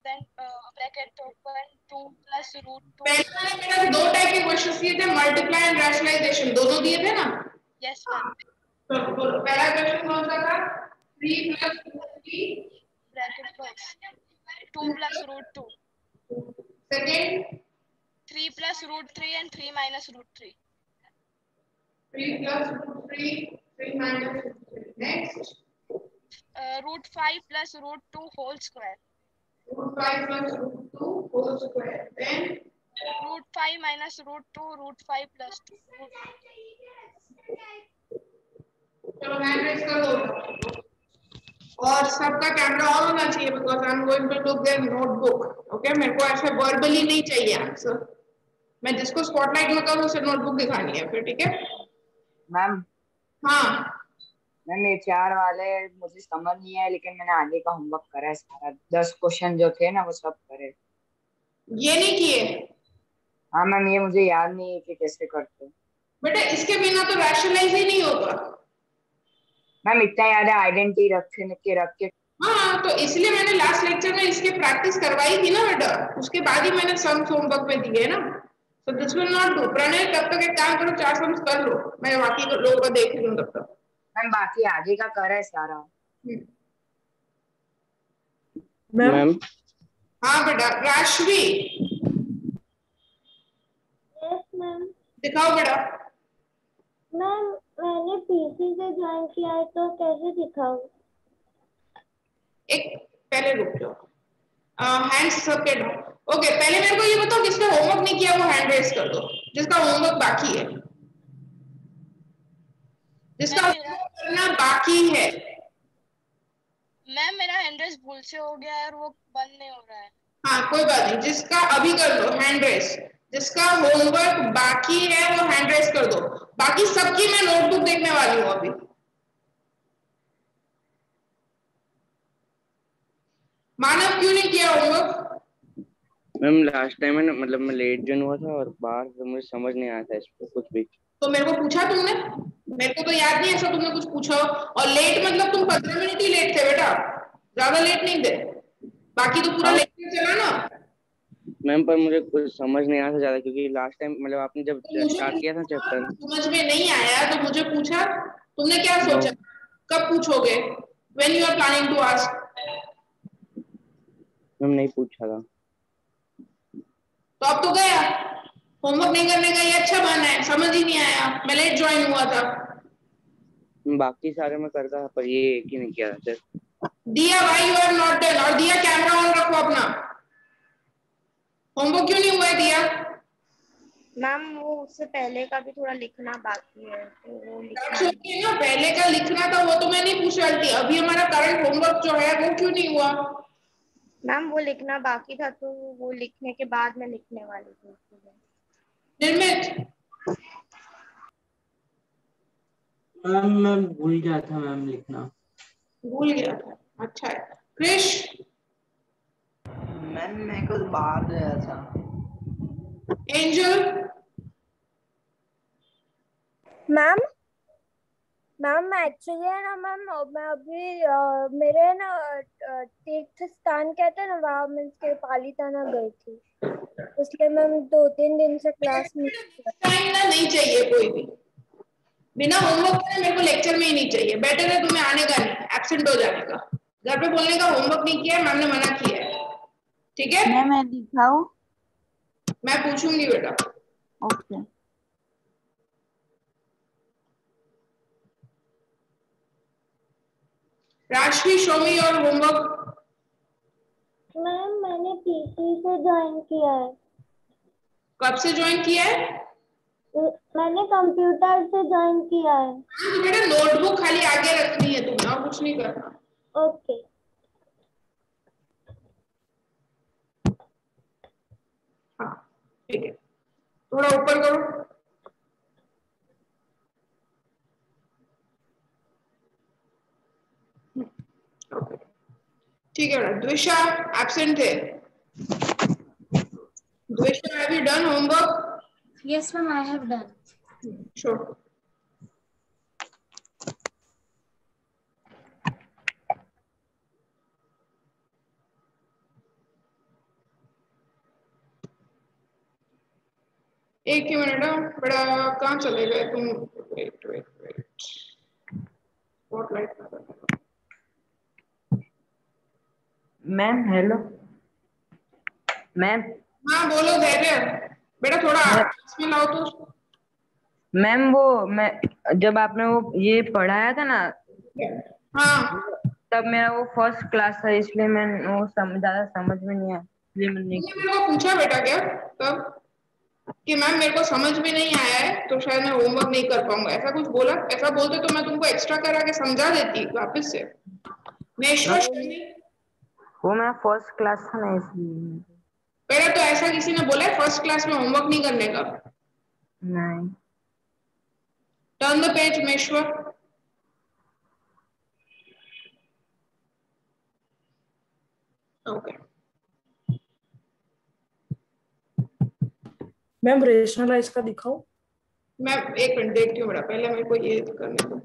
then bracket open 2 plus root 2. पहले मेरा दो टाइप के क्वेश्चंस दिए थे, मल्टीप्लाई एंड रैशनलाइजेशन, दोनों दिए थे ना? Yes ma'am. तो पहला क्वेश्चन कौन सा था? 3 plus root 3 bracket close 2 plus root 2. Second 3 plus root 3 and 3 minus root 3. 3 plus root 3 3 minus root 3. Next root 5 plus root 2 whole square. root 5 plus root 2 whole square. Then root 5 minus root 2 root 5 plus 2. चलो hand raise कर दो और सबका camera on होना चाहिए because I am going to look their notebook. Okay, मेरे को ऐसे वर्बली नहीं चाहिए आंसर. मैं जिसको स्पॉटलाइट में करूं उसे नोटबुक दिखानी है फिर. ठीक है मैम? हाँ मैम ये 4 वाले मुझे समझ नहीं है, लेकिन मैंने आगे का होमवर्क करा है सारा. 10 क्वेश्चन जो थे ना वो सब करे. ये नहीं किए? हाँ मैम, ये मुझे याद नहीं है कि कैसे करते. बेटा इसके बिना तो रैशनलाइज ही नहीं होगा. मैम इतना याद है, आइडेंटिटी रख के. हाँ तो इसलिए मैंने लास्ट लेक्चर में इसकी प्रैक्टिस करवाई थी ना बेटा, उसके बाद ही मैंने सम्स होमवर्क में दिए ना. So this will not do. Pranay तब तक एक काम करो, 4 सम्स कर लो, मैं बाकी लोगों का देख लूं तब तक. मैम बाकी आगे का करा है सारा. मैम? हाँ बेटा. राशवी यस मैम. दिखाओ बेटा. मैम मैंने पीसी से ज्वाइन किया है तो कैसे दिखाऊं? एक पहले रुक जाओ. हैंड्स सबके डाउन. ओके, पहले मेरे को ये बताओ किसने होमवर्क नहीं किया वो हैंड रेज कर दो, जिसका होमवर्क बाकी है. जिसका होमवर्क करना बाकी है. मैम मेरा हैंड रेस भूल से हो गया है और वो बंद नहीं हो रहा है. हाँ कोई बात नहीं, जिसका अभी कर दो हैंड रेस. जिसका होमवर्क बाकी है वो हैंड रेस कर दो. बाकी सबकी मैं नोटबुक देखने वाली हूँ अभी. मानव क्यों नहीं किया होमवर्क? मैम लास्ट टाइम है मतलब मैं लेट जॉइन हुआ था और बाहर से मुझे समझ नहीं आया था इस पे कुछ भी. तो मेरे को पूछा तुमने? मेरे को तो याद नहीं ऐसा तुमने कुछ पूछा हो. और लेट मतलब तुम 15 मिनट ही लेट थे बेटा, ज्यादा लेट नहीं थे. बाकी तो पूरा लेक्चर चला ना. मैम पर मुझे कुछ समझ नहीं आया था ज्यादा, क्योंकि लास्ट टाइम मतलब आपने जब तो स्टार्ट किया था चैप्टर. समझ में नहीं आया तो मुझे पूछा. तुमने क्या No. सोचा कब पूछोगे? When you are planning to ask. Ma'am नहीं पूछा था. तो अब तो गया. होमवर्क नहीं करने का ये अच्छा बहाना है. समझ ही नहीं आया, मैं लेट ज्वाइन हुआ था. बाकी सारे में करता था पर ये एक ही नहीं किया था सर. दिया भाई यू आर नॉट डन. और दिया कैमरा ऑन रखो अपना. होमवर्क क्यों नहीं हुआ है दिया? मैम वो उससे पहले का भी थोड़ा लिखना बाकी है तो वो लिखना सोचिए ना, पहले का लिखना था वो तो मैं नहीं पूछ रही थी. अभी हमारा करंट होमवर्क जो है वो क्यों नहीं हुआ? मैम वो लिखना बाकी था तो वो लिखने के बाद मैं लिखने वाली थी. निर्मित मैम मैं भूल गया था मैम लिखना. भूल गया था. अच्छा है. क्रिश मैम मैं कुछ बाहर गया था. एंजल मैम एक्चुअली है ना मैम मैं अभी मेरे ना तीर्थ स्थान कहते हैं ना वहाँ मीन्स के पालीताना गई थी, इसलिए मैम 2-3 दिन से क्लास में टाइम ना नहीं चाहिए कोई भी. बिना होमवर्क करे मेरे को लेक्चर में ही नहीं चाहिए. बेटर है तुम्हें आने का नहीं, एब्सेंट हो जाने का. घर पे बोलने का होमवर्क नहीं किया है, मैम ने मना किया है. ठीक है मैं दिखाऊं? मैं पूछूंगी बेटा. ओके. राशि show me your homework. Ma'am मैंने पीसी से ज्वाइन किया है. कब से ज्वाइन किया है? मैंने कंप्यूटर से ज्वाइन किया है. तो बेटा नोटबुक खाली आगे रखनी है तुम्हें और कुछ नहीं करना. ओके. हाँ ठीक है, थोड़ा ऊपर करो. ठीक है बेटा. द्विषा एब्सेंट है. Dvisha have you done homework? Yes ma'am, I have done. Sure. एक ही मिनट, बड़ा कहाँ चले गए तुम? Wait wait wait, spotlight. Ma'am hello ma'am. हाँ बोलो धैर्य, बेटा थोड़ा आवाज में लाओ तो। मैम वो मैं जब आपने वो ये पढ़ाया था ना, हाँ तब मेरा वो फर्स्ट क्लास था, इसलिए मैं वो ज्यादा समझ में नहीं आया, इसलिए मैंने तुमने मेरे को पूछा बेटा क्या तब कि मैम मेरे को समझ में नहीं आया है तो शायद मैं होमवर्क नहीं कर पाऊंगा, ऐसा कुछ बोला? ऐसा बोलते तो मैं तुमको एक्स्ट्रा करा के समझा देती वापस से। वो मेरा फर्स्ट क्लास था ना, इसलिए। पहले तो ऐसा किसी ने बोला है फर्स्ट क्लास में होमवर्क नहीं करने का? नहीं। Turn the page Meshwar. Okay ma'am rationalise का दिखाओ। मैं एक मिनट देखती हूँ बेटा, पहले मेरे को ये करने दो।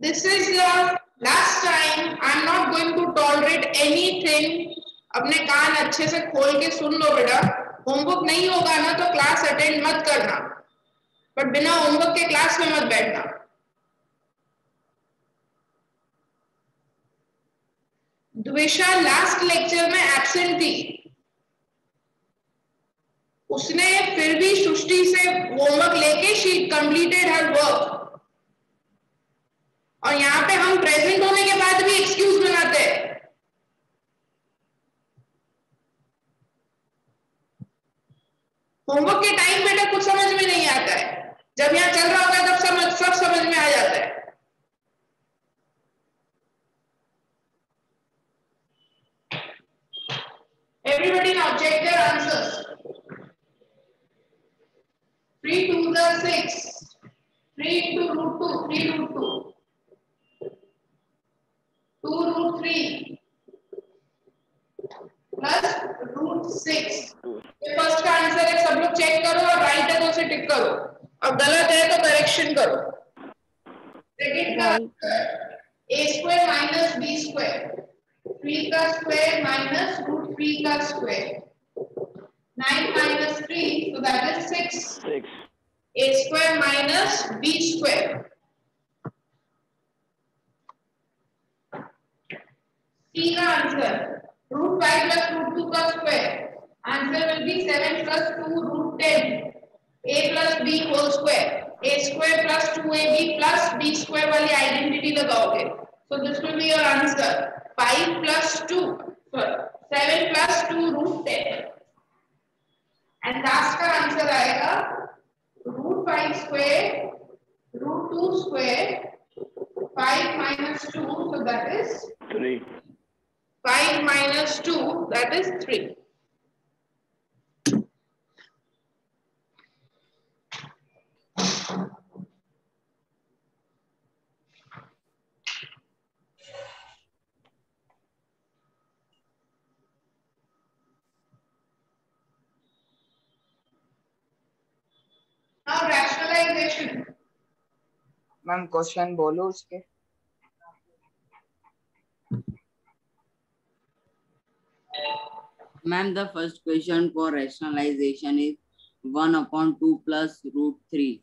This is the last time. I'm not going to tolerate anything. अपने कान अच्छे से खोल के सुन लो बेटा। होमवर्क नहीं होगा ना तो क्लास अटेंड मत करना, बट बिना होमवर्क के क्लास में मत बैठना। द्विशा लास्ट लेक्चर में एब्सेंट थी, उसने फिर भी सृष्टि से होमवर्क लेके शी कंप्लीटेड हर वर्क, और यहाँ पे हम प्रेजेंट होने के बाद भी एक्सक्यूज बनाते हैं। होमवर्क के टाइम बेटा कुछ समझ में नहीं आता है, जब यहाँ चल रहा होगा तब सब समझ में आ जाता है। Everybody now check their answers. 3 2 are 6. 3 into root 2, 3 root 2. 2 root 3 plus root 6. ये फर्स्ट का आंसर है, सब लोग चेक करो और राइट है तो उसे टिक करो, और गलत है तो करेक्शन करो। सेकंड का a square minus b square, 3 का स्क्वायर minus root 3 का square, 9 minus 3, so that is 6. A square minus b square. C का आंसर root 5 plus root 2 का square, answer will be 7 plus 2 root 10. A plus b whole square. A square plus 2ab plus b square वाली identity लगाओगे, so this will be your answer. 5 plus 2, sorry, 7 plus 2 root 10. And last का answer आएगा root 5 square, root 2 square, 5 minus 2, so that is 3. 5 minus 2, that is 3. Now rationalization. Ma'am question बोलो उसके। Ma'am, the first question for rationalization is 1/2 plus root 3.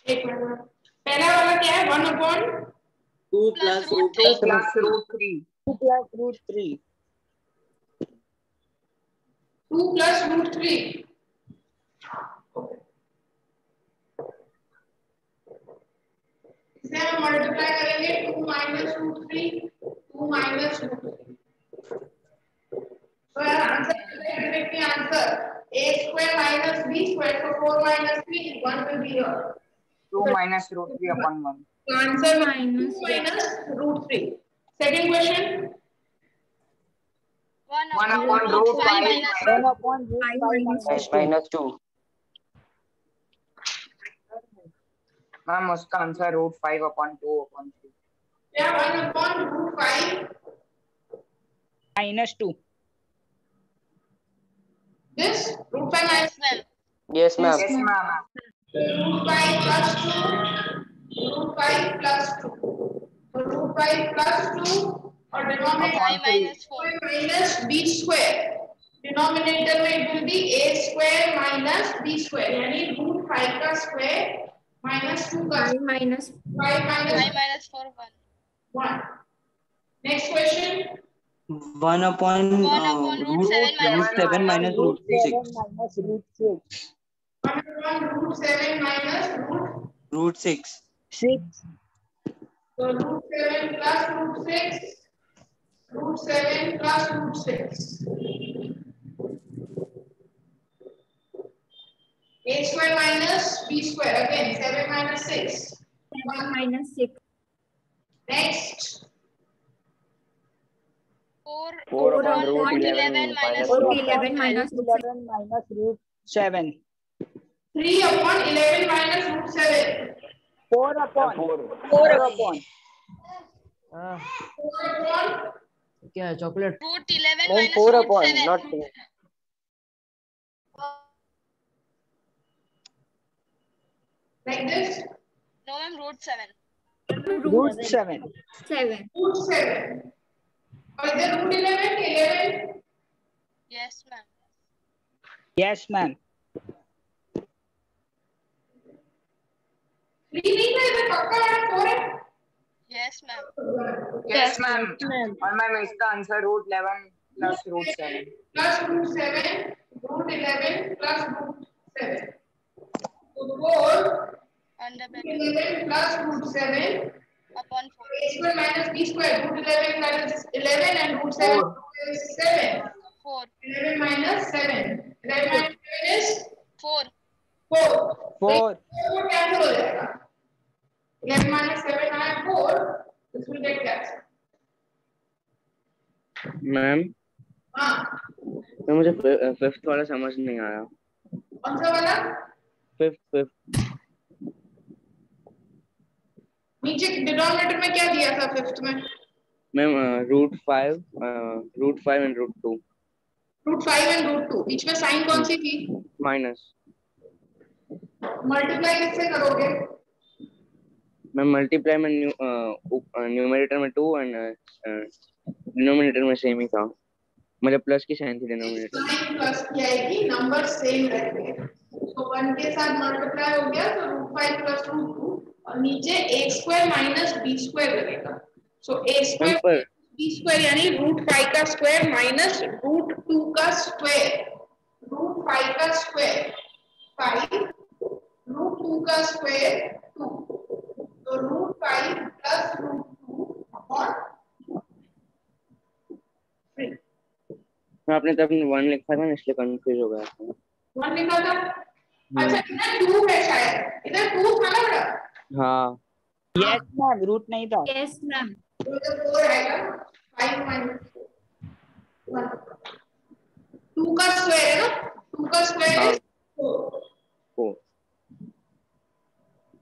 एक minute, पहला वाला क्या है? 1/2 plus root 3 plus root 3 2 plus root 3. इसे हम multiply करेंगे 2 minus root 3, 2 minus root 3. So answer directly answer a square minus b square, so 4 minus 3, 1 will be here. 2 minus root 3 upon 1. So answer minus 2 minus root 3. Second question. 1 upon root 5 minus 2. Ma'am उसका answer root 5 upon 2 upon 3. Yeah, 1 upon root 5 minus 2. This root 5 minus 12. Yes, ma'am. Yes, ma'am. Root 5 plus 2. Root 5 plus 2. So root 5 plus 2 और denominator I minus 4. minus b square. Denominator में it will be a square minus b square यानी root 5 का square minus 2 का I minus 5 minus I minus 4 1. 1. Next question. 1 upon 1 upon root 7 minus root 7 minus root 6. minus root 6. 1 upon root 7 minus Root 6. 6. so root 7 plus root 6. Root 7 plus root 6. A square minus b square again 7 minus 6. 7 minus 6. Next. 4 4 upon upon root root 11 11 minus Root root 11 minus 11 minus root 7. 3 upon 11 minus root 7. 4 upon. 4 4 upon. 4 upon क्या है chocolate? root 11 ma'am minus 4 root upon 7. not 2 like this. No, ma'am, root 7. Root 7. 7. Root 7. और इधर root 11 के 11. Yes, ma'am. Yes, ma'am. 3 नहीं था इधर पक्का वाला 4 है. Yes, ma'am. Yes, ma'am. और मैम इसका answer root 11 plus root 7. Plus root 7. Root 11 plus root 7. So 4 Under bracket 11 plus root 7 upon 4. a square minus b square root 11 that is 11 and root 7 is 7 4. 11 minus 7 11 minus 7 is 4. 4 4. 4 cancel हो जाएगा 11 minus 7 आया 4 this will get cancelled ma'am हाँ मुझे fifth वाला समझ नहीं आया कौन सा वाला फिफ्थ नीचे डिनोमिनेटर में क्या दिया था फिफ्थ में ma'am root 5 and root 2 root 5 and root 2 बीच में साइन कौन सी थी माइनस मल्टीप्लाई किससे करोगे मैम मल्टीप्लाई में न्यूमरेटर में 2 एंड डिनोमिनेटर में सेम ही था मतलब प्लस की साइन थी डिनोमिनेटर साइन प्लस की आएगी नंबर सेम रहेंगे तो 1 के साथ मल्टीप्लाई हो गया तो रूट 5 प्लस रूट 2 और नीचे a square minus b square लगेगा सो a स्क्वायर b स्क्वायर यानी रूट 5 का स्क्वायर माइनस रूट 2 का स्क्वायर रूट 5 का स्क्वायर 5 रूट 2 का स्क्वायर 2 तो रूट 5 प्लस रूट 2 अपॉन 3 मैं आपने तब 1 लिखा था ना इसलिए कंफ्यूज हो गया था 1 लिखा था अच्छा इधर 2 है शायद इधर 2 था ना बेटा हाँ Yes, ma'am. रूट नहीं था. Yes, ma'am. तो इधर 4 आएगा 5 minus 1 2 का स्क्वायर है ना 2 का स्क्वायर है 4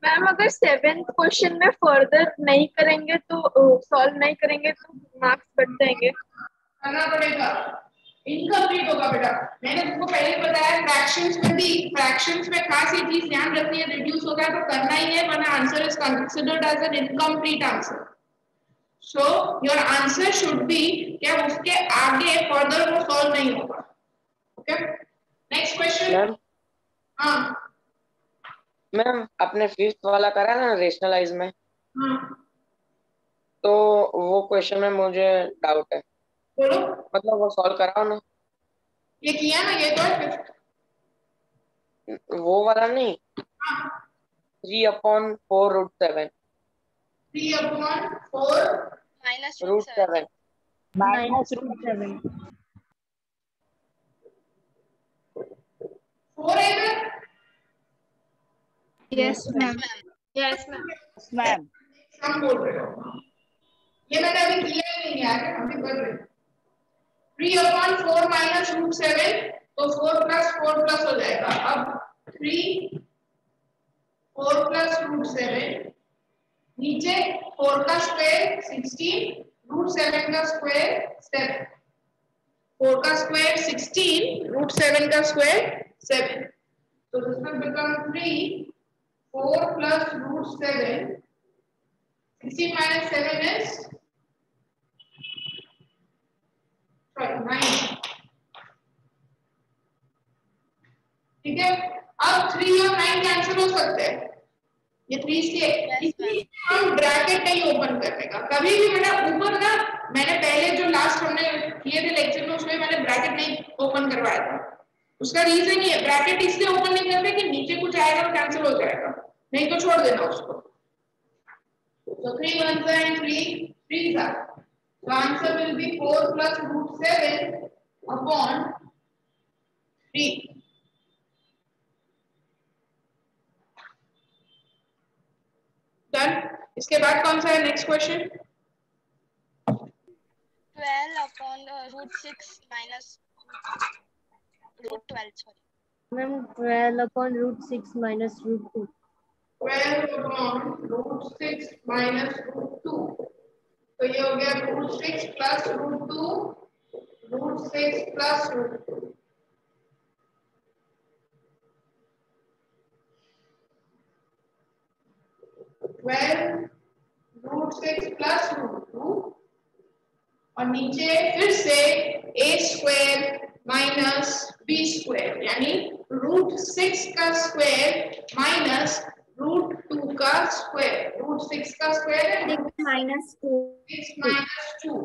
मैम अगर 7th क्वेश्चन में फर्दर नहीं करेंगे तो सॉल्व नहीं करेंगे तो मार्क्स कट जाएंगे करना पड़ेगा इनकम्प्लीट होगा बेटा मैंने तुमको पहले बताया फ्रैक्शंस में खास ये चीज ध्यान रखनी है रिड्यूस होगा तो करना ही है वरना answer is considered as an incomplete answer so your answer should be क्या उसके आगे फर्दर वो सॉल्व नहीं होगा ओके नेक्स्ट क्वेश्चन हाँ मैम आपने फिफ्थ वाला करा ना रेशनलाइज में हाँ तो वो क्वेश्चन में मुझे डाउट है बोलो मतलब वो सॉल्व कराओ ना ये किया ना ये तो फिफ्थ वो वाला नहीं 3/4 root 7 3/4 minus root 7 Minus root 7. 4 है इधर Yes, ma'am. Yes ma'am. Yes, ma'am. हम बोल रहे हो ये मैंने अभी किया ही नहीं यार अभी कर रहे 3/4 minus root 7 तो 4 plus हो जाएगा अब 3 4 plus root 7 नीचे 4 का स्क्वायर 16 root 7 का स्क्वायर 7 4 का स्क्वायर 16 root 7 का square 7 so this will become 3 4 plus root 7 16 minus 7 is ये 3 इसलिए हम ब्रैकेट नहीं ओपन करने का कभी भी। मैंने ऊपर ना मैंने पहले जो लास्ट हमने किए थे लेक्चर में उसमें मैंने ब्रैकेट नहीं ओपन करवाया था। उसका रीजन ये है, ब्रैकेट इसलिए ओपन नहीं करते कि नीचे कुछ आएगा तो कैंसिल हो जाएगा, नहीं तो छोड़ देना उसको। तो 3 1s and 3 3s are. So answer will be 4 plus root 7 upon 3. Done. इसके बाद कौन सा है next question? 12 upon root 6 minus root 12, sorry. Ma'am 12 upon root 6 minus root 2. 12 upon root 6 minus root 2. तो ये हो गया root 6 plus root 2, root 6 plus root 2. 12 root 6 plus root 2 और नीचे फिर से a square minus b square यानी रूट 6 का स्क्वायर माइनस रूट 2 का स्क्वायर। रूट 6 का स्क्वायर है minus 2. 6 minus 2.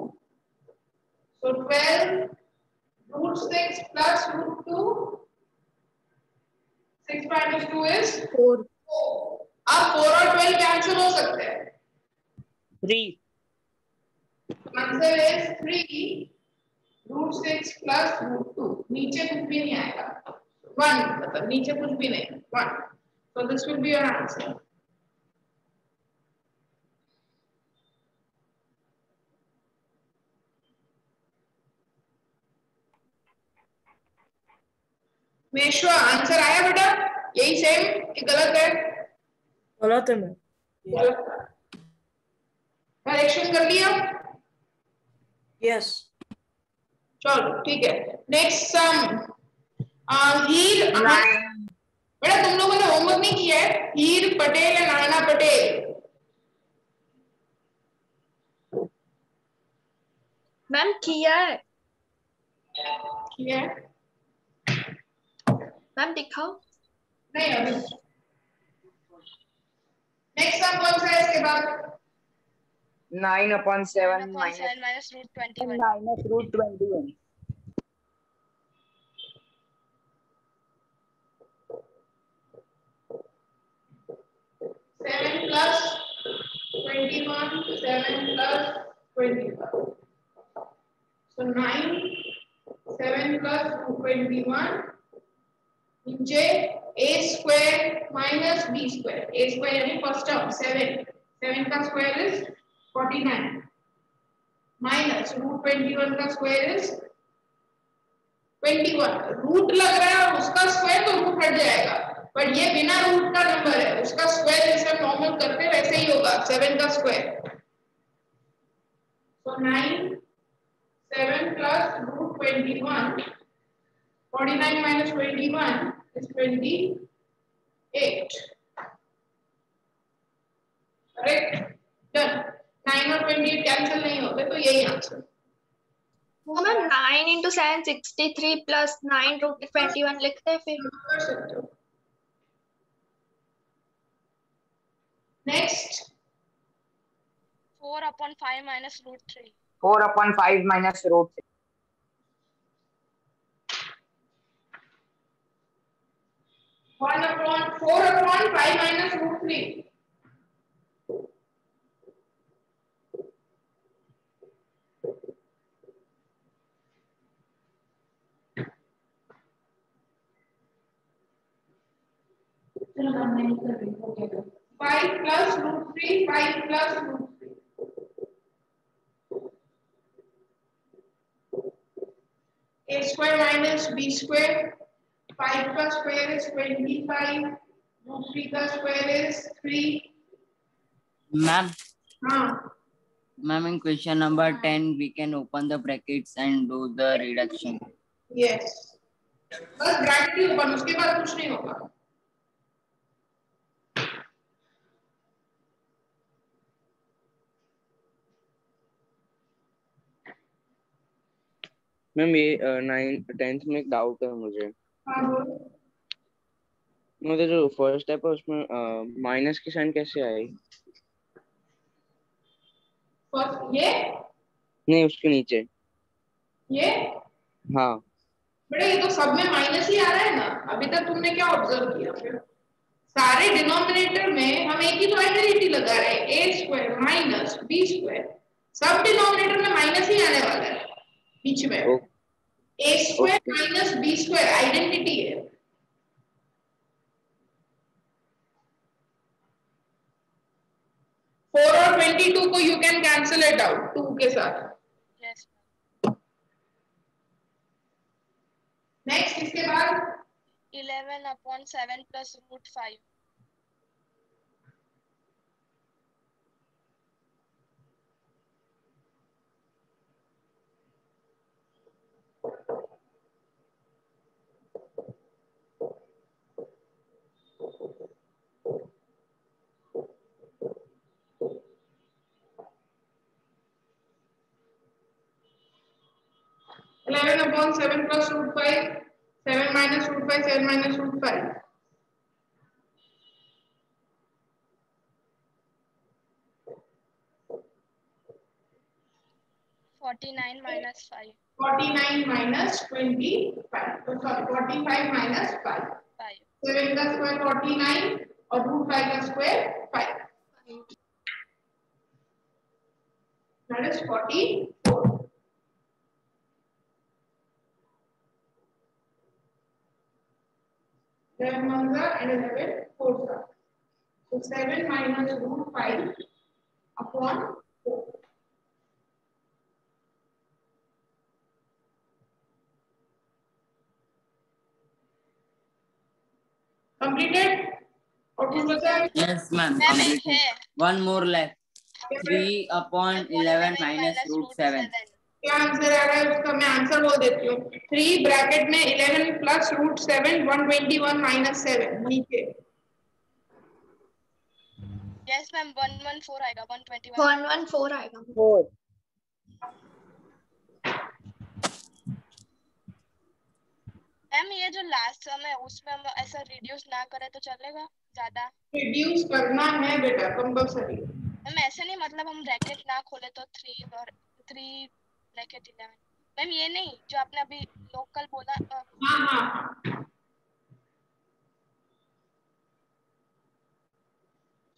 So 12 root 6 plus root 2. 6 minus 2 is 4. अब 4 और 12 कैंसिल हो सकते हैं। 3. Answer is 3 root 6 plus root 2। नीचे कुछ भी नहीं आएगा, 1 मतलब नीचे कुछ भी नहीं, 1। So this will be your answer. Meshwa answer आया बेटा? यही सेम कि गलत है? गलत है मैम। करेक्शन कर लिया? यस। चलो ठीक है। नेक्स्ट सम हीर बेटा तुम लोगों ने होमवर्क नहीं किया है? हीर पटेल या नाना पटेल? मैम किया है। किया है? मैम दिखाओ। नहीं अभी। नेक्स्ट सम कौन सा है इसके बाद? 9 upon 7 minus root 21. minus root 21. 7 plus 21, 7 plus 21. So 9, 7 plus 21 नीचे a square minus b square. a square यानी फर्स्ट टर्म 7. 7 का स्क्वायर इज 49 minus root 21 का स्क्वायर इज 21. रूट लग रहा है और उसका स्क्वायर तो रूट हट जाएगा, पर ये बिना रूट का नंबर है, उसका स्क्वायर जैसे हम नॉर्मल करते हैं वैसे ही होगा 7 का square. So 9 7 plus root 21. 49 minus 21 is 28. Correct? Done. 9 और 28 कैंसिल नहीं होते तो यही answer. Ma'am 9 into 7 63 plus 9 root 21 लिखते हैं फिर। कर सकते हो। Next 4 upon 5 minus root 3. 4 upon 5 minus root 3. 4 upon 5 minus root 3. चलो हम नहीं कर रहे हो गया 5 plus root 3 5 plus root 3. A square minus b square. 5 का square is 25. Root 3 का square is 3. Ma'am. हाँ. Ma'am, in question number 10, we can open the brackets and do the reduction. Yes. बस ब्रैकेट ही ओपन, उसके बाद कुछ नहीं होगा। Ma'am ये 9th 10th में एक डाउट है मुझे। हाँ बोल। मुझे जो फर्स्ट स्टेप है उसमें माइनस की साइन कैसे आई? फर्स्ट ये नहीं, उसके नीचे। ये हाँ बेटा ये तो सब में माइनस ही आ रहा है ना। अभी तक तुमने क्या ऑब्जर्व किया? फिर सारे डिनोमिनेटर में हम एक ही तो आइडेंटिटी लगा रहे हैं, A square minus B square. सब डिनोमिनेटर में माइनस ही आने वाला है बीच में। A square minus B square identity है। फोर और 22 को you can cancel it out 2 के साथ। yes नेक्स्ट इसके बाद 11/7 plus root 5 11/7 plus root 5, 7 minus root 5, 7 minus root 5. -49 -5 49 minus 25. So sorry, 45 minus 5. 7 का स्क्वायर 49 और root 5 का square 5. That is 44. Then 1 and 11 4. So 7 minus root 5 upon 4. Completed? और कुछ बचा? Yes, ma'am. Completed. One more left. 3/11 minus root 7. क्या answer आ रहा है उसका? मैं आंसर बोल देती हूँ। 3 ब्रैकेट में 11 प्लस रूट 7 121 माइनस 7 नीचे। yes मैम 114 आएगा 121 114 आएगा 4 मैम ये जो लास्ट सम है उसमें हम ऐसा रिड्यूस ना करें तो चलेगा? ज्यादा रिड्यूस करना है बेटा कंपलसरी। मैम ऐसे नहीं, मतलब हम ब्रैकेट ना खोले तो 3 और 3 ब्रैकेट 11। मैम ये नहीं जो आपने अभी लोकल बोला। हाँ हाँ।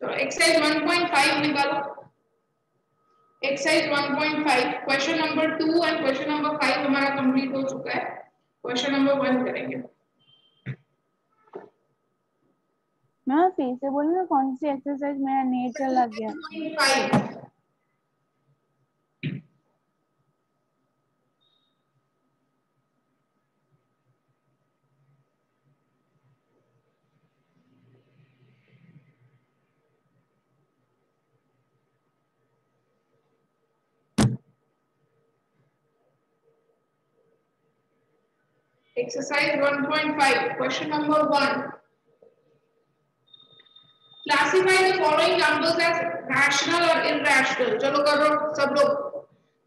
तो एक्सरसाइज 1.5 निकालो। Exercise 1.5 question number 2 and question number 5 हमारा कंप्लीट हो चुका है। क्वेश्चन नंबर 1 करेंगे। मैं फिर से बोलूं ना कौन सी एक्सरसाइज? मेरा नेट चला गया। 1.5 Exercise 1.5 question number 1. Classify the following numbers as rational or irrational. चलो करो सब लोग।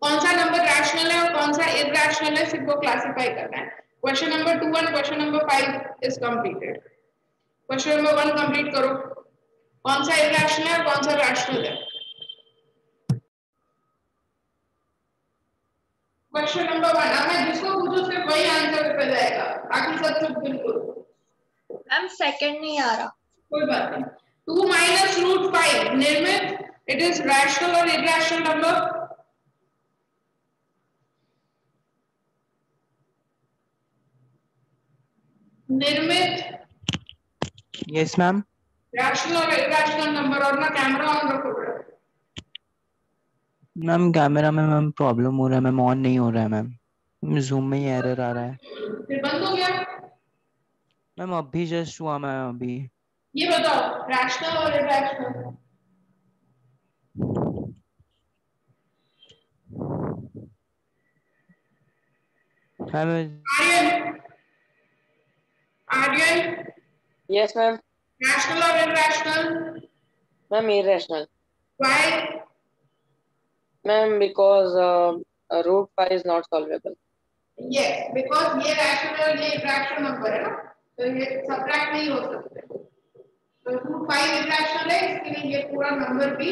कौन सा नंबर रैशनल है और कौन सा इरैशनल है सिर्फ वो क्लासिफाई करना है। Question number 2 and question number 5 is completed. Question number 1 complete करो। कौन सा इरैशनल है और कौन सा रैशनल है? क्वेश्चन नंबर 1 अब मैं जिसको पूछूं सिर्फ वही आंसर पे जाएगा, बाकी सब चुप बिल्कुल। मैम सेकंड नहीं आ रहा। कोई बात नहीं। 2 minus root 5 निर्मित, it is rational or irrational number? निर्मित यस मैम। rational और irrational number। और ना कैमरा ऑन रखो बेटा। मैम कैमरा में मैम प्रॉब्लम हो रहा है मैम, ऑन नहीं हो रहा है मैम, जूम में ही एरर आ रहा है। फिर बंद हो गया। मैम अभी जस्ट हुआ मैम अभी। ये बताओ rational और irrational? Aryan Aryan Yes, ma'am. rational or irrational? Ma'am, irrational. Why? Ma'am, because root 5 is not solvable. Yes, because ये rational और ये irrational number है ना, तो ये सब्ट्रैक्ट नहीं हो सकते। तो रूट 5 इरेशनल है, इसके लिए ये पूरा नंबर भी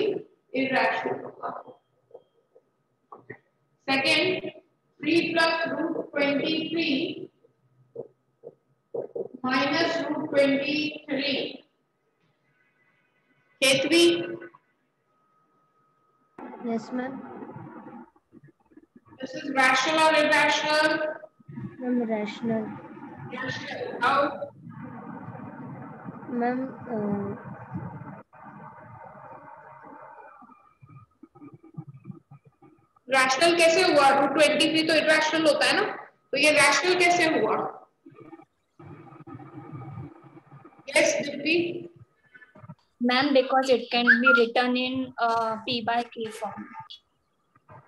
इरेशनल होगा। Second 3 plus root 23 minus root 23 K3 Yes, ma'am. this is rational or irrational? Ma'am, rational. Rational. How? Ma'am, rational कैसे हुआ? रूट 23 तो इरेशनल होता है ना, तो ये रैशनल कैसे हुआ? Yes Deepti. Ma'am, because it can be written in P by Q form.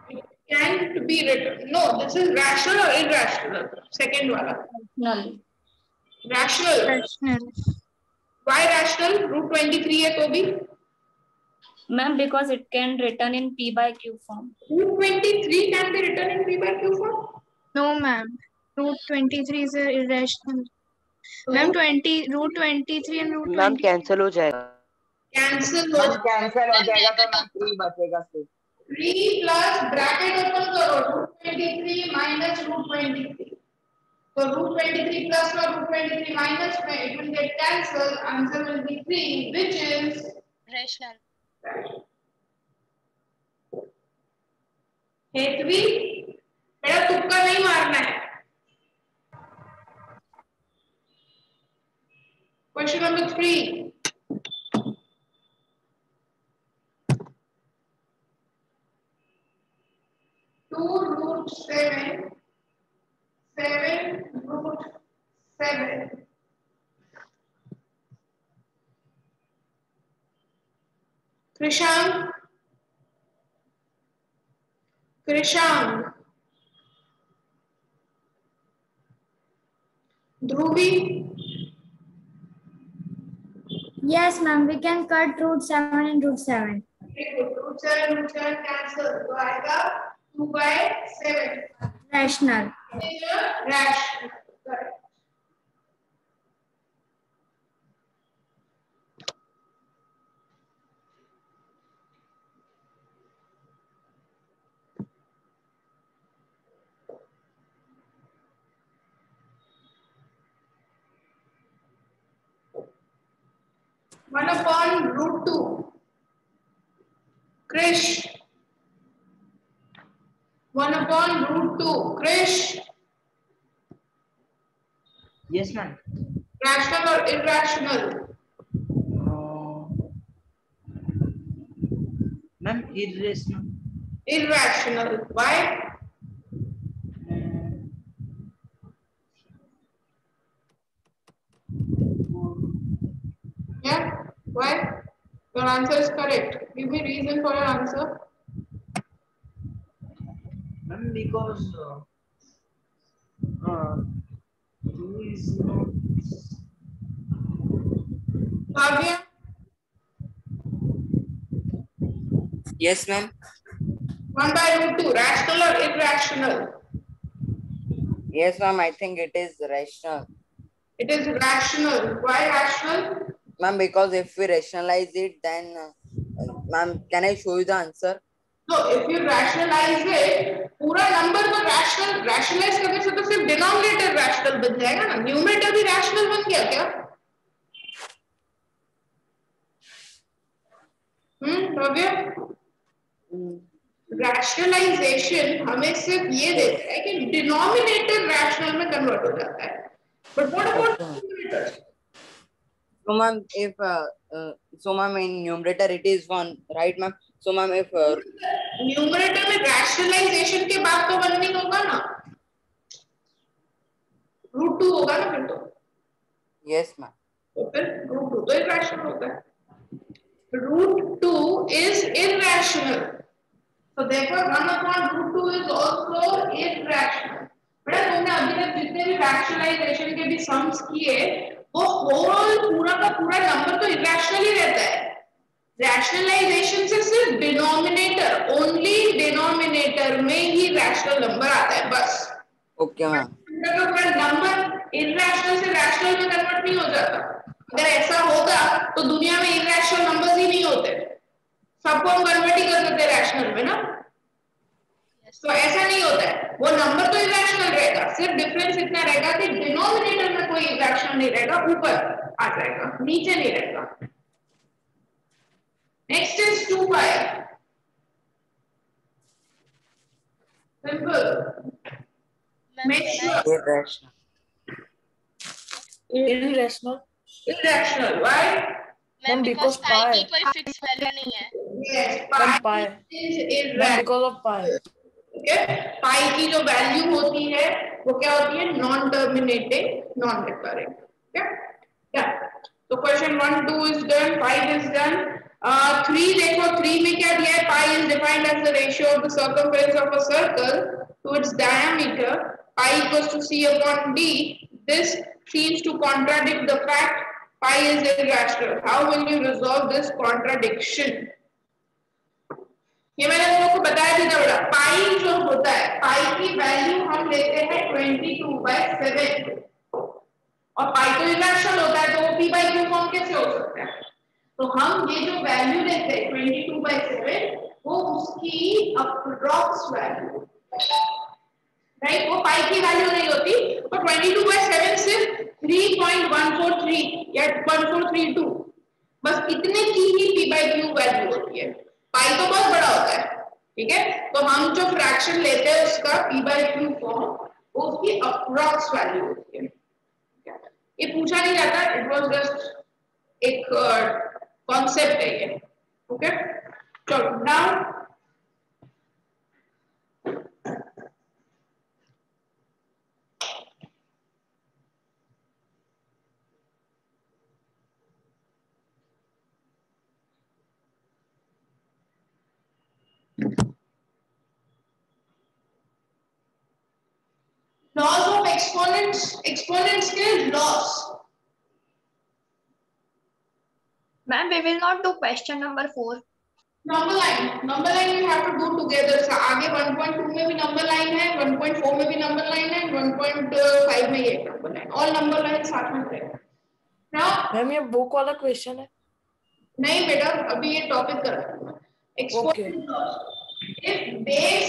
It can't be written. No, this is rational or irrational? Second wala. Rational. Rational. Rational. Why rational? Root 23 है तो भी? Ma'am, because it can written in P by Q form. Root 23 can be written in P by Q form? No, ma'am. Root 23 is irrational. Ma'am, root 23 and root 20. Ma'am cancel हो जाएगा। Cancel हो जाएगा तो ma'am 3 बचेगा सिर्फ। 3 plus bracket open करो root 23 minus root 23, तो root 23 plus और रूट 23 माइनस में it will get cancelled, answer will be 3 which is rational. Hetvi मेरा तुक्का नहीं मारना है। Question number 3 2 root 7 root 7 Krishan Dhruvi yes, ma'am. We can cut root 7 and root 7. root 7 cancel, तो आएगा 2 by 7 Rational. Rational. Correct. One upon root 2. Krish. 1 upon root 2. Krish. Yes, ma'am. Rational or irrational? Ma'am, irrational. Irrational. Why? Yeah. Why? Your answer is correct. Give me reason for your answer. Ma'am, because 2 is not. Bhavya? Yes, ma'am. 1 by root 2. Rational or irrational? Yes, ma'am. I think it is rational. It is rational. Why rational? Ma'am, because if we rationalize it, then, ma'am, can I show you the answer? No, if you rationalize it, पूरा number को rationalize करने से तो सिर्फ denominator rational बन जाएगा ना, numerator भी rational बन गया क्या? भव्य? Rationalization हमें सिर्फ ये देता है कि denominator rational में convert हो जाता है. But what about numerators? So, ma'am, if so, ma'am, in numerator it is 1, right, ma'am? So, ma'am, if numerator में rationalization के बाद तो 1 नहीं होगा ना, root 2 होगा ना फिर तो. yes, ma'am. तो फिर root 2 तो irrational होता है. Root 2 is irrational. So therefore 1 upon root 2 is also irrational. बेटा तुमने अभी तक जितने भी rationalization के भी sums किए, वो whole पूरा का पूरा number तो irrational ही रहता है. Rationalization से सिर्फ denominator, only denominator में ही rational number आता है बस. Okay, ma'am. number इरैशनल से रैशनल में कन्वर्ट नहीं हो जाता। अगर ऐसा होगा तो दुनिया में इरैशनल नंबर्स ही नहीं होते, सबको हम कन्वर्ट ही कर देते रैशनल में ना। तो ऐसा नहीं होता है, वो नंबर तो इरैशनल रहेगा, सिर्फ डिफरेंस इतना रहेगा कि डिनोमिनेटर में कोई इरैशनल नहीं रहेगा, ऊपर आ जाएगा, नीचे नहीं रहेगा। Next is 2 pi. Simple. Make sure irrational. irrational, why? Ma'am, because pi. की कोई फिक्स वैल्यू नहीं है। Yes, Ma'am, pi pi. is Ma'am, irrational. because of pi. Okay? Pi की जो वैल्यू होती है वो क्या होती है? Non terminating, non recurring. Okay? Yeah. तो question 1 2 is done, 5 is done. 3 देखो, 3 में क्या दिया है? Pi is defined as the ratio of the circumference of a circle to its diameter. Pi equals to c upon d. This seems to contradict the fact pi is irrational. How will you resolve this contradiction? ये मैंने तुमको बताया भी था बेटा, पाई जो होता है, पाई की वैल्यू हम लेते हैं 22/7 और पाई तो इरैशनल होता है, तो वो p by q फॉर्म कैसे हो सकता है? तो हम ये जो वैल्यू लेते हैं 22/7 वो उसकी अप्रॉक्स वैल्यू, राइट? वो पाई की वैल्यू नहीं होती, तो 22/7 सिर्फ 3.143 या 1432 बस इतने की ही p by q वैल्यू होती है। पाई तो बहुत बड़ा होता है, ठीक है? तो हम जो फ्रैक्शन लेते हैं उसका p by q फॉर्म, वो उसकी अप्रॉक्स वैल्यू होती है। ये पूछा नहीं जाता, इट वाज जस्ट एक कॉन्सेप्ट है ये। ओके, चलो नाउ laws of exponents के laws। Ma'am, we will not do question number 4. Number line you have to do together। आगे 1.2 में भी नंबर लाइन है, 1.4 में भी नंबर लाइन है, 1.5 में ये number line, all number line साथ में रहेगा। नाउ मैम ये बुक वाला क्वेश्चन है? नहीं बेटा, अभी ये टॉपिक कर रहा हूँ। एक्सपोनेंट इफ बेस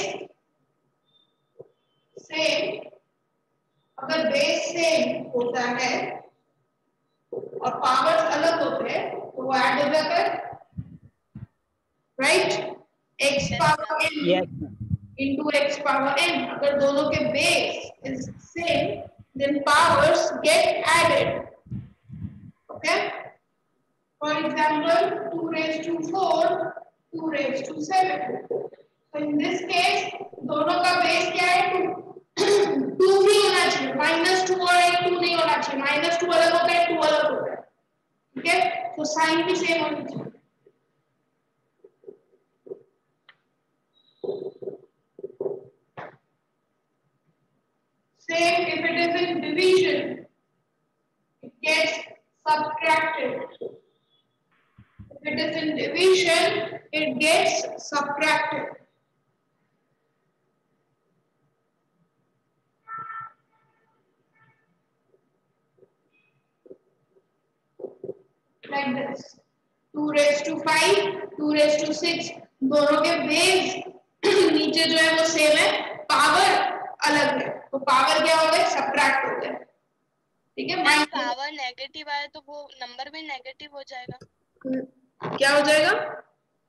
सेम, अगर बेस सेम होता है और पावर्स अलग होते हैं तो वो ऐड हो जाता है, right? x power n into x power n, अगर दोनों के base is same then powers get added. Okay, for example 2 raised to 4, 2 raised to 7। तो इन दिस केस दोनों का बेस क्या है? 2 ही होना चाहिए, -2 और 2 नहीं होना चाहिए। -2 अलग होता है, 2 अलग होता है, ठीक है? तो साइन भी सेम होनी चाहिए। Same if it is in division, it gets subtracted. If it is in division, it gets subtracted. Like this, 2 raised to 5, 2 raised to 6, दोनों के बेस नीचे जो है वो सेम है, पावर अलग है, तो पावर क्या हो गया? सब्ट्रैक्ट हो गया, ठीक है? मैम पावर नेगेटिव आए तो वो नंबर भी नेगेटिव हो जाएगा। क्या हो जाएगा?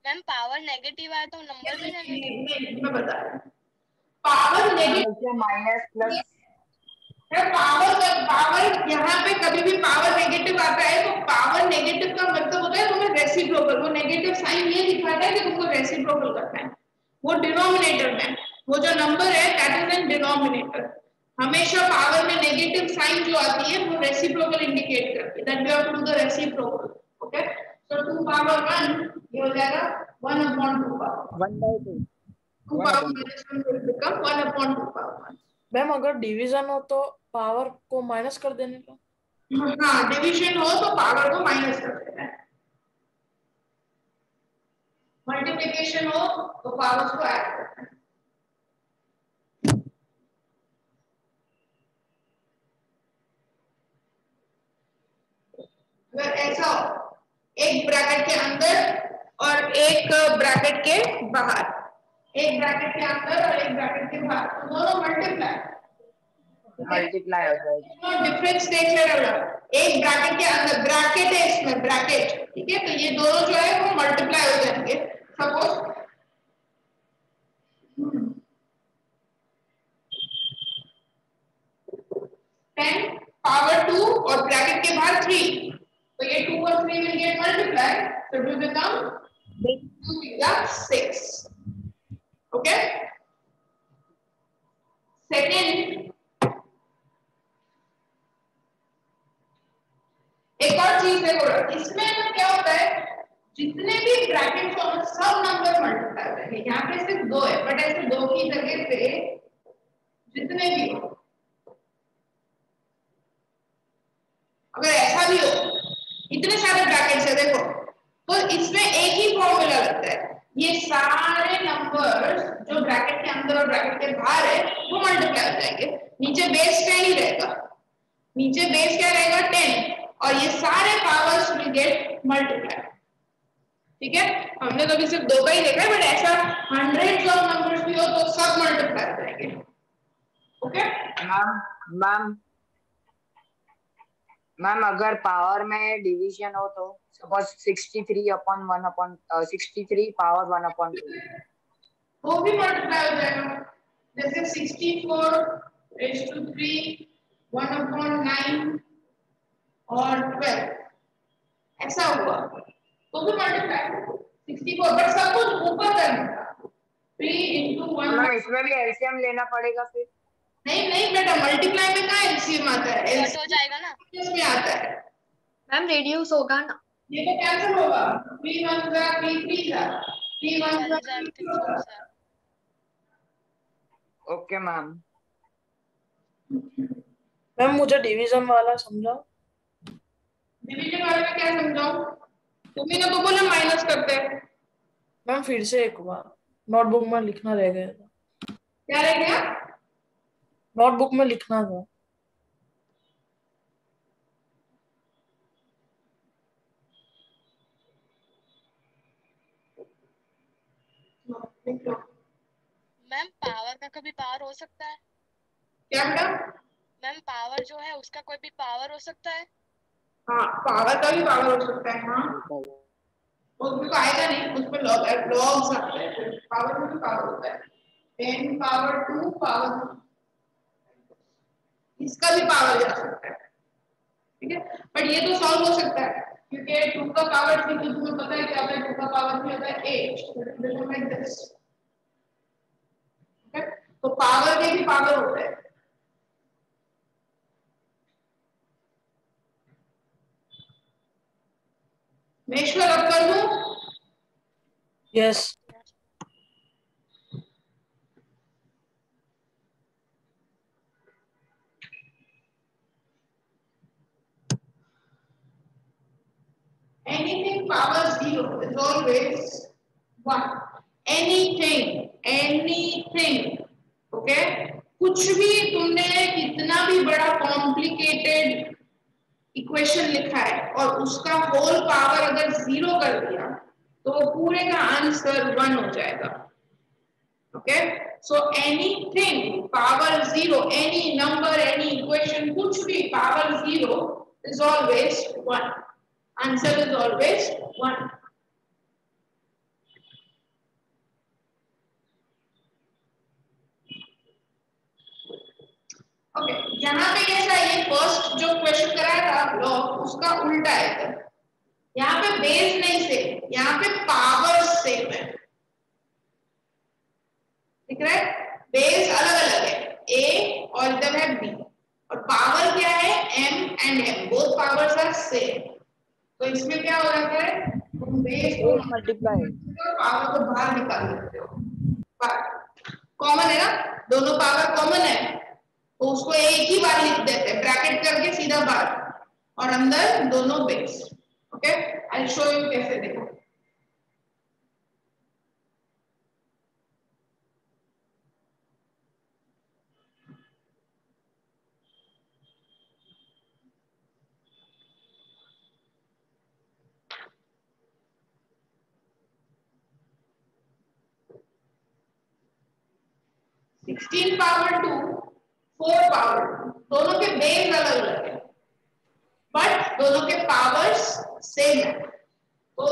मैम पावर नेगेटिव आए तो नंबर भी नेगेटिव। मैं बता रहा हूँ, power negative minus plus, power यहाँ पे कभी भी पावर नेगेटिव आता है तो पावर नेगेटिव का मतलब होता है तुम्हें रेसिप्रोकल। वो नेगेटिव साइन ये दिखाता है कि तुमको रेसिप्रोकल करना है। वो डिनोमिनेटर में, वो जो नंबर है दैट इज एन डिनोमिनेटर। हमेशा पावर में नेगेटिव साइन जो आती है वो रेसिप्रोकल इंडिकेट करती है, that we have to do the reciprocal. Okay, so 2 power 1 ये हो जाएगा 1/2 power 1/2, 2 power will become 1/2 power 1। Ma'am अगर डिवीजन हो तो पावर को माइनस कर देने का? हाँ, डिवीजन हो तो पावर को माइनस कर देना है, मल्टीप्लिकेशन हो तो पावर्स को ऐड करना है। अगर ऐसा हो, एक ब्रैकेट के अंदर और एक ब्रैकेट के बाहर, एक ब्रैकेट के अंदर और एक ब्रैकेट के बाहर, तो दोनों मल्टीप्लाई मल्टीप्लाई हो जाएगा। डिफरेंस देख लेना, एक ब्रैकेट के अंदर ब्रैकेट है, इसमें ब्रैकेट, ठीक है, तो ये दोनों जो है वो मल्टीप्लाई हो जाएंगे। सपोज 10 पावर 2 और ब्रैकेट के बाहर 3, तो ये 2 और 3 will get multiplied, so it will become 6. Okay, second, एक और चीज है बोला, इसमें ना क्या होता है, जितने भी ब्रैकेट्स हो सब नंबर मल्टीप्लाई हो जाएंगे। यहाँ पे सिर्फ 2 है, बट ऐसे 2 की जगह पे जितने भी हो, अगर ऐसा भी हो, इतने सारे ब्रैकेट्स है देखो, तो इसमें एक ही फॉर्मूला लगता है, ये सारे नंबर्स जो ब्रैकेट के अंदर और ब्रैकेट के बाहर है वो मल्टीप्लाई हो जाएंगे। नीचे बेस 10 ही रहेगा, नीचे बेस क्या रहेगा 10, और ये सारे पावर्स विल गेट मल्टीप्लाई। ठीक है, हमने तो अभी सिर्फ 2 का ही देखा है, बट ऐसा हंड्रेड्स ऑफ नंबर्स भी हो तो सब मल्टीप्लाई हो जाएंगे। ओके मैम अगर पावर में डिवीजन हो तो सपोज 63 पावर 1/2 वो भी मल्टीप्लाई हो जाएगा, जैसे 64 raised to 3 1/9 और 12 ऐसा हुआ तो भी मल्टीप्लाई 64, बट सब कुछ ऊपर करना था, 3 into 1। मैम इसमें भी एलसीएम लेना पड़ेगा फिर? नहीं बेटा, मल्टीप्लाई में कहाँ एलसीएम आता है, कट हो जाएगा ना, इसमें आता है। मैम रेडियस होगा ना, ये तो कैंसिल होगा, 3 1 जा 3 3 जा 3 1 जा 3 4 जा। Okay ma'am. मैम मुझे डिवीजन वाला समझाओ। डिवीजन वाले में क्या समझाऊं, तुम्ही ने तो बोला माइनस करते हैं। मैम फिर से एक बार, नोटबुक में लिखना रह गया था। क्या रह गया? नोटबुक में लिखना था। मैम पावर का कभी पावर हो सकता है? क्या बेटा? मैम पावर जो है उसका कोई भी पावर हो सकता है? हाँ, पावर का भी पावर हो सकता है। हाँ, उसमें तो आएगा नहीं, उसमें लॉग्स आते हैं, पावर में भी पावर होता है। 10 पावर 2 पावर, इसका भी पावर जा सकता है। ठीक है, बट ये तो सॉल्व हो सकता है क्योंकि 2 का पावर 3 तो तुम्हें पता है क्या होता है, 2 का पावर 3 होता है 8, लाइक दिस। तो पावर के भी पावर होता है। मैं इसको रब कर दूं? Yes. Anything power 0 is always 1. anything, okay? कुछ भी तुमने कितना भी बड़ा कॉम्प्लिकेटेड इक्वेशन लिखा है और उसका होल पावर अगर 0 कर दिया तो पूरे का आंसर 1 हो जाएगा। Okay, so anything power 0, any number, any equation, कुछ भी power 0 is always 1. Answer is always 1. Okay, यहाँ पे कैसा है, ये फर्स्ट जो क्वेश्चन कराया था लॉग, उसका उल्टा है। यहाँ पे बेस नहीं सेम, यहाँ पे पावर सेम है। ठीक है, बेस अलग अलग है, ए और इधर है बी, और पावर क्या है, m and m, both powers are same. तो इसमें क्या हो जाता है, तुम बेस को मल्टीप्लाई पावर को बाहर निकाल देते हो। कॉमन है ना, दोनों पावर कॉमन है तो उसको एक ही बार लिख देते हैं, ब्रैकेट करके सीधा बाहर, और अंदर दोनों base. Okay, I will show you कैसे, देखो। 16 पावर 2, 4 पावर 2, दोनों के बेस अलग अलग है बट दोनों के पावर्स सेम है। तो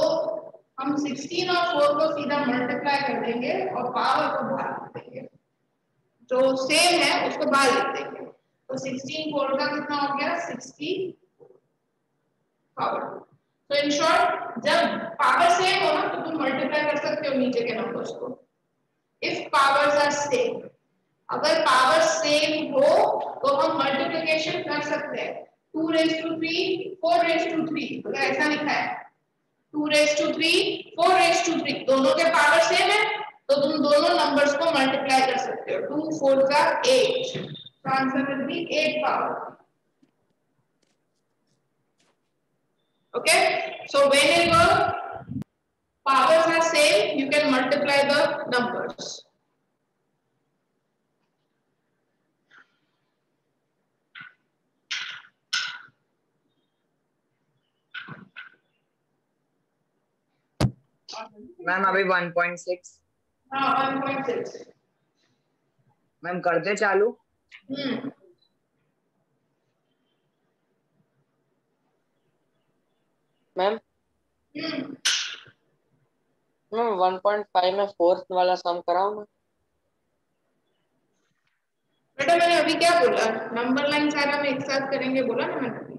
हम 16 और 4 को सीधा मल्टीप्लाई कर देंगे और पावर को बाहर लिख देंगे, जो सेम है उसको बाहर लिख देंगे। तो 16 4 का कितना हो गया 60 पावर 2। तो इन शॉर्ट जब पावर सेम हो ना तो तुम मल्टीप्लाई कर सकते हो नीचे के नंबर्स को, इफ पावर्स आर सेम। अगर पावर सेम हो तो हम मल्टीप्लिकेशन कर सकते हैं 2 raised to 3 4 raised to 3। अगर ऐसा लिखा है 2 raised to 3 4 raised to 3, दोनों के पावर सेम है तो तुम दोनों नंबर्स को मल्टीप्लाई कर सकते हो। 2 4 का 8, तो answer will be 8 power. Okay, so whenever powers are same you can multiply the numbers. Ma'am अभी 1.6। हाँ 1.6। मैम कर दे चालू। मैम 1.5 में फोर्थ वाला सम कराऊं मैं? बेटा मैंने अभी क्या बोला, नंबर लाइन सारा हम एक साथ करेंगे बोला ना मैंने।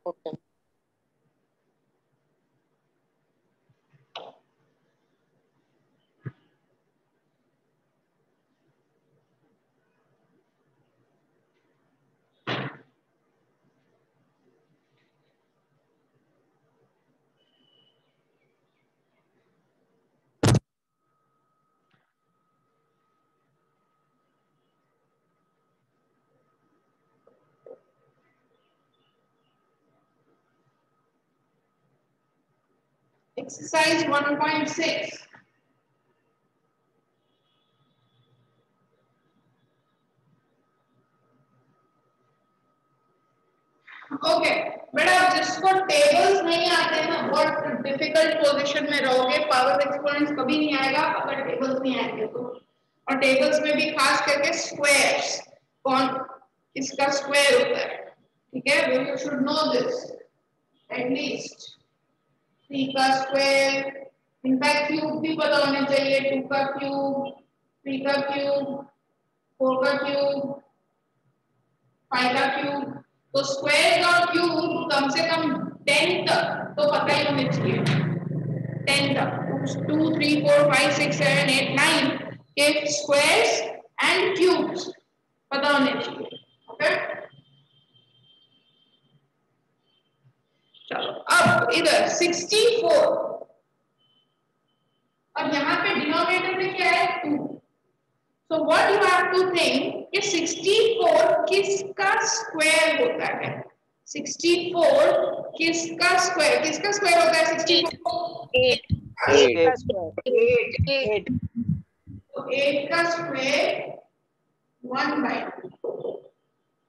Okay Exercise 1.6. ओके बेटा जिसको टेबल्स नहीं आते ना बहुत डिफिकल्ट पोजीशन में रहोगे, पावर एक्सपोनेंट्स कभी नहीं आएगा अगर टेबल्स नहीं आएंगे तो। और टेबल्स में भी खास करके स्क्वायर्स, कौन किसका स्क्वायर होता है, ठीक है, you should know this at least. 3 का स्क्वायर, इनफैक्ट क्यूब भी पता होने चाहिए, 2 का क्यूब, 3 का क्यूब, 4 का क्यूब, 5 का क्यूब। तो स्क्वायर और क्यूब कम से कम 10 तक तो पता ही होने चाहिए, 10 तक 2 3 4 5 6 7 8 9 के स्क्वायर्स एंड क्यूब्स पता होने चाहिए। ओके चलो अब इधर 64 और यहाँ पे डिनोमिनेटर में क्या है 2। So what you have to think कि 64 किसका स्क्वायर होता है, 64 किसका स्क्वायर होता है 64 8 का स्क्वायर, तो 8 का स्क्वायर 1/2।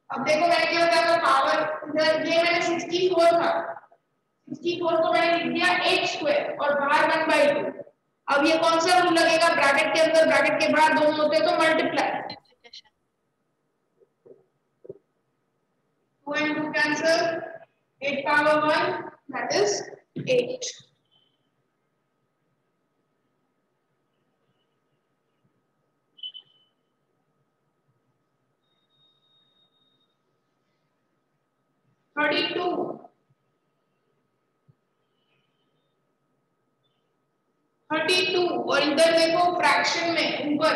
अब देखो मैंने क्या बताया था पावर, इधर ये मैंने 64 था, 64 को मैंने लिख दिया 8 स्क्वायर और बाहर 1/2। अब ये कौन सा रूल लगेगा, ब्रैकेट के अंदर ब्रैकेट के बाहर दोनों होते हैं तो multiply, 2 and 2 cancel, 8 power 1 that is 8। Thirty two और इधर देखो फ्रैक्शन में ऊपर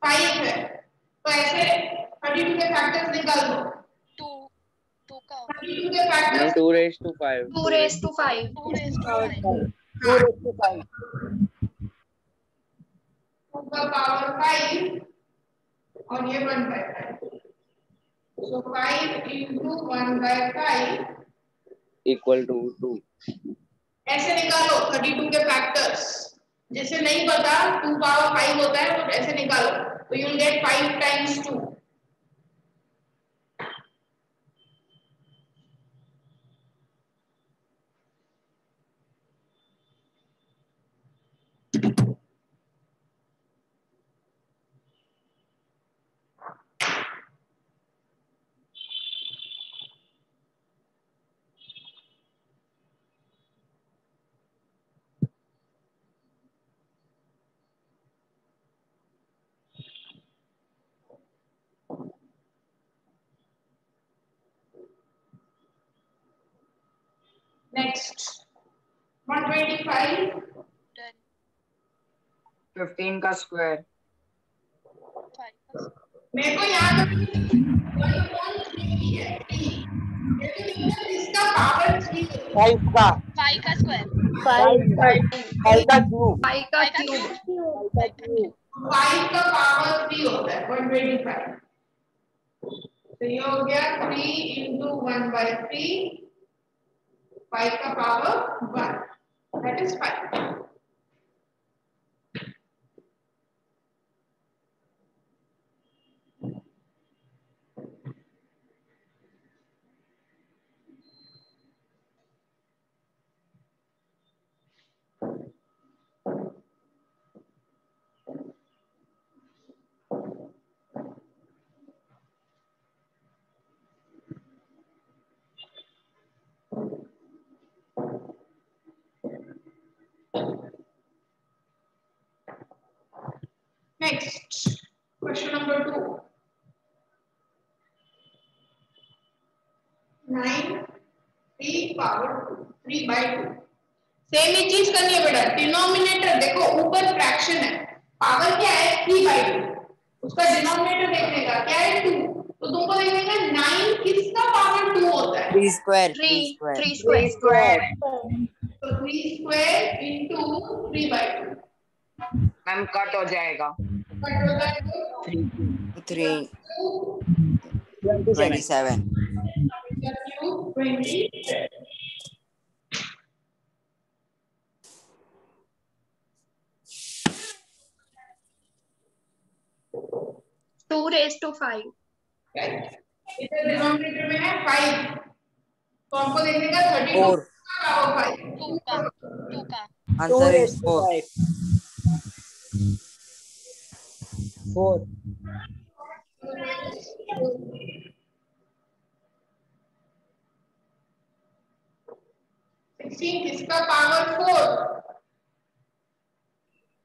5 है, तो ऐसे 32 के फैक्टर्स निकाल दो। 2 का होगा 32 के factors 2 raised to 5 2 raised to 5 2 raised to 5 2 raised to 5 2 का पावर 5 और ये 1/5, so 5 into 1/5 equal to 2। ऐसे निकालो 32 के फैक्टर्स, जैसे नहीं पता 2 पावर 5 होता है तो ऐसे निकालो, तो you will get 5 times 2। Next 125 15 का स्क्वायर। मेरे को याद है इसका पावर 3 5 का 5 का स्क्वायर 5 का क्यूब 5 का क्यूब 5 का पावर 3 होता है 125। तो ये हो गया 3 into 1/3 5 का power 1 that is 5। Next, question number 2. 9 3 power 3/2। Same ही चीज करनी है बेटा। डिनोमिनेटर देखो ऊपर फ्रैक्शन है, पावर क्या है 3/2, उसका डिनोमिनेटर देखने का क्या है 2, तो तुमको देखने का 9 किसका पावर 2 होता है 3 स्क्वायर 3 स्क्वायर तो 3 स्क्वायर into 3/2 मैम कट हो जाएगा। कट होता है तो 3 27 27 2 raised to 5 राइट। इधर डिनोमिनेटर में है 5 तो हमको देखने का 32 का पावर 5 2 का आंसर इज 4 16 किसका पावर 4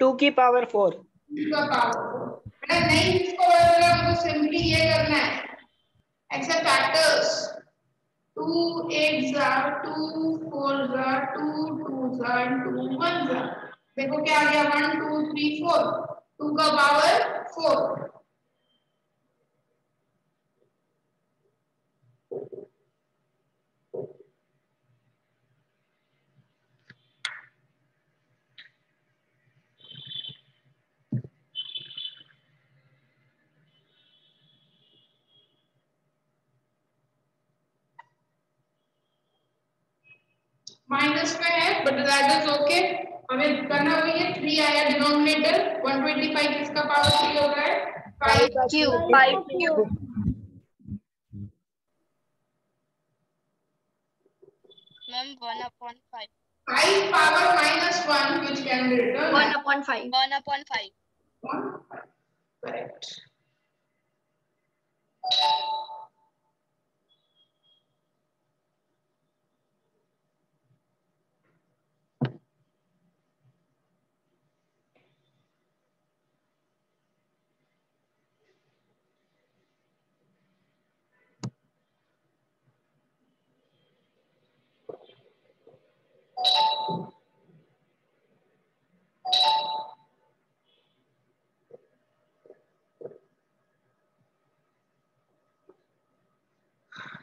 2 की पावर 4 का पावर बेटा नहीं इसको बदलना, हमको सिंपली ये करना है accept factors 2 8s are 2 4s are 2 2s are 2 1s are। देखो क्या आ गया 1 2 3 4 2 का पावर 4। माइनस में है बट दैट इज ओके। हमें करना वही है 3 आया डिनोमिनेटर 125 किसका पावर 3 हो रहा है 5 cube ma'am 1/5 5 power minus 1 which can be written 1/5 1/5 correct।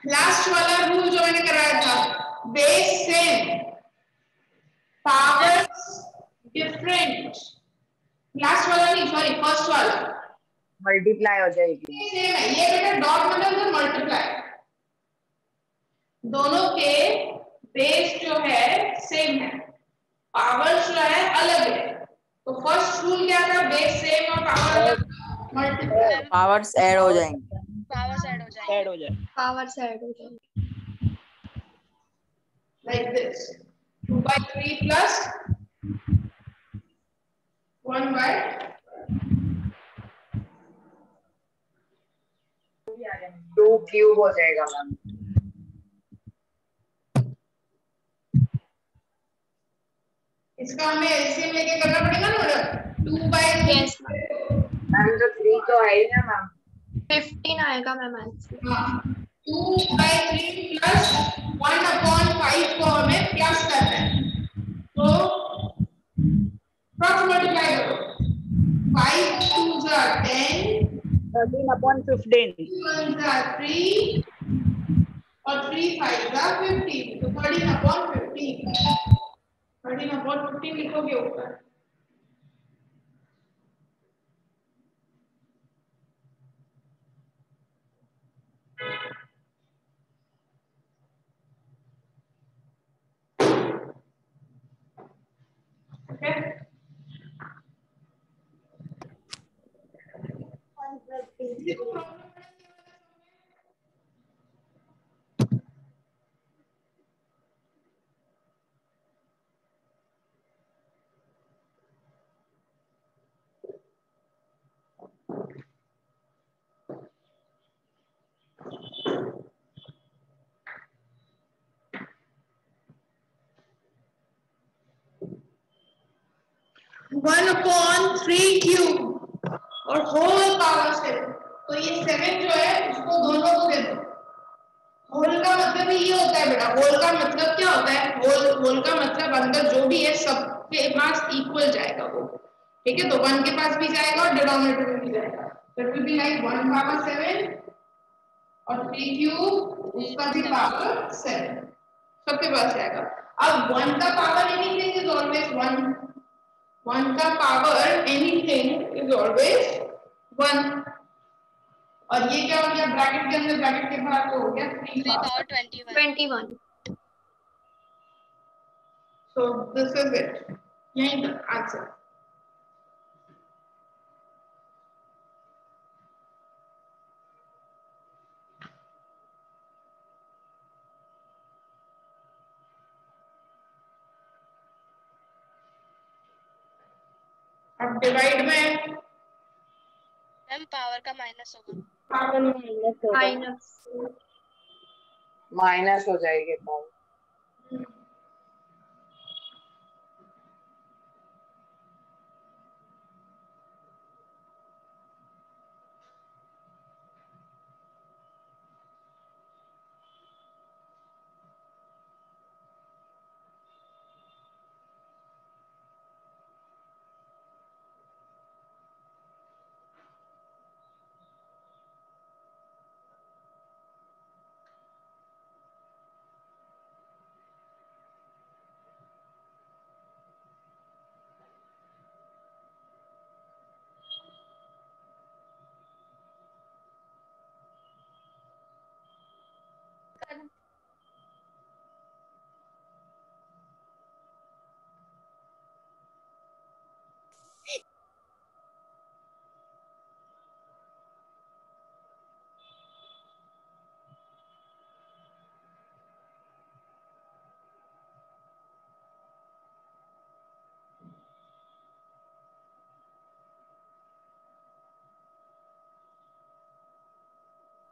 Last वाला रूल जो मैंने कराया था base same powers different, last वाला नहीं सॉरी फर्स्ट वाला मल्टीप्लाई हो जाएगी। सेम है ये बेटा डॉट मतलब तो मल्टीप्लाई, दोनों के बेस जो है सेम है, पावर्स जो है अलग है। तो फर्स्ट रूल क्या था बेस सेम और पावर अलग, मल्टीप्लाई पावर्स ऐड हो जाएंगे पावर्स ऐड हो जाए पावर्स ऐड हो जाएंगे like this 2/3 plus 1/2 क्यूब हो जाएगा मैम। इसका हमें एलसीएम लेके करना पड़ेगा ना मैडम 2/3 यस मैम तो 3 तो है ही ना मैम। 15 आएगा मैम आंसर। हाँ 2/3 प्लस 1/5 को हमें प्लस करना है, तो क्रॉस मल्टीप्लाई करो। 5 2s are 10, 13/15, 2 1s are 3 और 3 5s are 15, तो 13/15, 13/15 लिखोगे ऊपर। वन अपॉन 3 क्यूब और होल पावर 7, तो ये 7 जो है उसको दोनों को दे दो। होल का मतलब ही ये होता है बेटा, होल का मतलब क्या होता है, होल का मतलब अंदर जो भी है सबके पास इक्वल जाएगा वो, ठीक है। तो 1 के पास भी जाएगा और डिनोमिनेटर में भी जाएगा, that will be like 1 power 7 और 3 क्यूब उसका भी पावर 7, सबके पास जाएगा। अब 1 का पावर एनीथिंग इज ऑलवेज 1, 1 का पावर एनीथिंग इज ऑलवेज 1, और ये क्या हो गया ब्रैकेट के अंदर, ब्रैकेट के बाहर तो हो गया 3 power 21। So this is it, यही तक आंसर। अब डिवाइड में मैम पावर का माइनस होगा, पावर माइनस हो जाएगी पावर।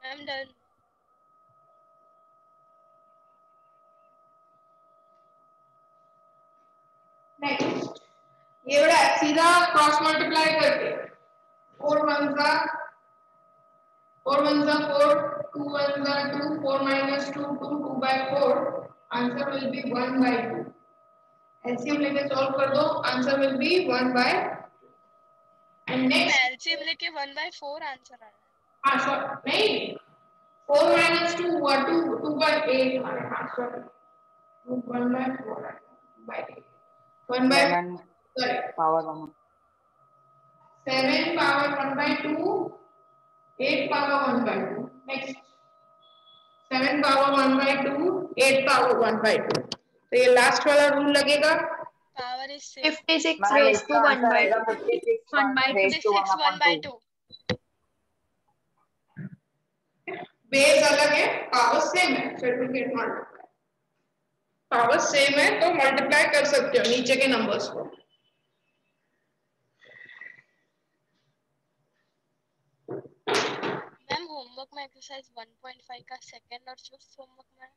Ma'am done. नेक्स्ट ये बड़ा सीधा क्रॉस मल्टीप्लाई करके 4 1s are 4 1s are 4, 2 1s are 2, 4 minus 2 2, 2/4, answer will be 1/2। LCM लेके सॉल्व कर दो, answer will be 1/2। And next LCM लेके 1/4 आंसर आ रहा है। हां सॉरी नहीं, 4 minus 2 हुआ 2, 2/8 हमारे पास, sorry 1/4 by 8, 1/4 power 1, 7 power 1/2, 8 power 1/2। Next 7 power 1/2, 8 power 1/2, तो ये लास्ट वाला रूल लगेगा। Power is 56 ma'am raised to इसका 1 आंसर by आएगा 2, 56 1 by 2, raised to 1/2। बेस अलग है, पावर सेम है, so it will get multiplied। Power same है तो मल्टीप्लाई कर सकते हो नीचे के नंबर्स को। मैम होमवर्क में एक्सरसाइज 1.5 का सेकंड और फिफ्थ होमवर्क में